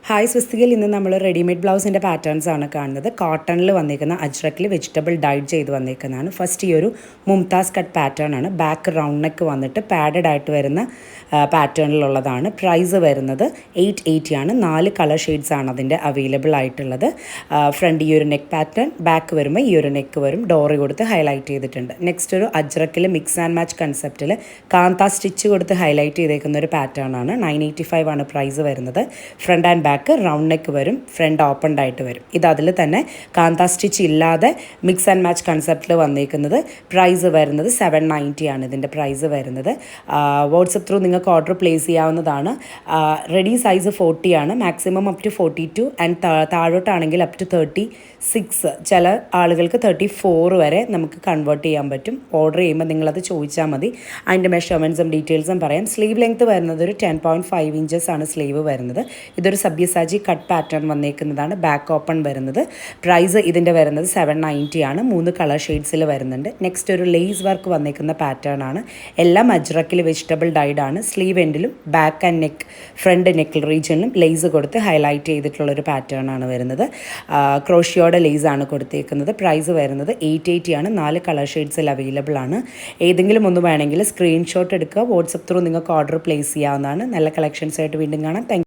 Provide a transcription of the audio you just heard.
Hi സ്വസ്തികയിൽ ഇന്ന് നമ്മൾ readymade ബ്ലൗസിൻ്റെ പാറ്റേൺസ് ആണ് കാണുന്നത്. കോട്ടണിൽ വന്നിരിക്കുന്ന അജ്രക്കിൽ വെജിറ്റബിൾ ഡൈഡ് ചെയ്ത് വന്നിരിക്കുന്നതാണ്. ഫസ്റ്റ് ഈ ഒരു മുംതാസ് കട്ട് പാറ്റേൺ ആണ്. ബാക്ക് റൗണ്ട് നെക്ക് വന്നിട്ട് പാഡഡ് ആയിട്ട് വരുന്ന പാറ്റേണിലുള്ളതാണ്. പ്രൈസ് വരുന്നത് 880 ആണ്. 4 കളർ ഷെയ്ഡ്സ് ആണ് അതിൻ്റെ അവൈലബിൾ ആയിട്ടുള്ളത്. ഫ്രണ്ട് ഈ ഒരു നെക്ക് പാറ്റേൺ, ബാക്ക് വരുമ്പോൾ ഈ ഒരു നെക്ക് വരും. ഡോറി കൊടുത്ത് ഹൈലൈറ്റ് ചെയ്തിട്ടുണ്ട്. നെക്സ്റ്റ് ഒരു അജ്രക്കിൽ mix and match കൺസെപ്റ്റിൽ kantha stitch കൊടുത്ത് ഹൈലൈറ്റ് ചെയ്തേക്കുന്ന ഒരു പാറ്റേൺ ആണ്. 985 ആണ് പ്രൈസ് വരുന്നത്. Front and back round neck വരും, ഫ്രണ്ട് ഓപ്പൺഡ് ആയിട്ട് വരും. ഇത് അതിൽ തന്നെ കാന്ത സ്റ്റിച്ച് ഇല്ലാതെ മിക്സ് ആൻഡ് മാച്ച് കൺസെപ്റ്റിൽ വന്നിരിക്കുന്നത്. പ്രൈസ് വരുന്നത് 790 ആണ് ഇതിൻ്റെ പ്രൈസ് വരുന്നത്. വാട്സപ്പ് ത്രൂ നിങ്ങൾക്ക് ഓർഡർ പ്ലേസ് ചെയ്യാവുന്നതാണ്. റെഡി സൈസ് 40 ആണ്, മാക്സിമം അപ് ടു 42 ആൻഡ് താഴോട്ടാണെങ്കിൽ അപ് ടു 36. ചില ആളുകൾക്ക് 34 വരെ നമുക്ക് കൺവേർട്ട് ചെയ്യാൻ പറ്റും. ഓർഡർ ചെയ്യുമ്പോൾ നിങ്ങളത് ചോദിച്ചാൽ മതി. അതിൻ്റെ മെഷർമെൻറ്റ്സും ഡീറ്റെയിൽസും പറയാം. സ്ലീവ് ലെങ്ത് വരുന്നത് ഒരു 10.5 ഇഞ്ചസ് ആണ് സ്ലീവ് വരുന്നത്. ഇതൊരു സബ്യസാജി കട്ട് പാറ്റേൺ വന്നേക്കുന്നതാണ്. ബാക്ക് ഓപ്പൺ വരുന്നത്. പ്രൈസ് ഇതിൻ്റെ വരുന്നത് 790 ആണ്. 3 കളർ ഷെയ്ഡ്സിൽ വരുന്നുണ്ട്. നെക്സ്റ്റ് ഒരു ലേസ് വർക്ക് വന്നേക്കുന്ന പാറ്റേൺ ആണ്. എല്ലാം അജ്രക്കിൽ വെജിറ്റബിൾ ഡൈഡ് ആണ്. സ്ലീവ് എൻഡിലും back and neck, front neck റീജിയനിലും ലേസ് കൊടുത്ത് ഹൈലൈറ്റ് ചെയ്തിട്ടുള്ളൊരു പാറ്റേൺ ആണ് വരുന്നത്. ക്രോഷിയോടെ ലേസ് ആണ് കൊടുത്തേക്കുന്നത്. പ്രൈസ് വരുന്നത് 880 ആണ്. 4 കളർ ഷെയ്ഡ്സിൽ അവൈലബിൾ ആണ്. ഏതെങ്കിലും ഒന്ന് വേണമെങ്കിൽ സ്ക്രീൻഷോട്ട് എടുക്കുക. വാട്സപ്പ് ത്രൂ നിങ്ങൾക്ക് ഓർഡർ പ്ലേസ് ചെയ്യാവുന്നതാണ്. നല്ല കളക്ഷൻസ് ആയിട്ട് വീണ്ടും കാണാം. താങ്ക്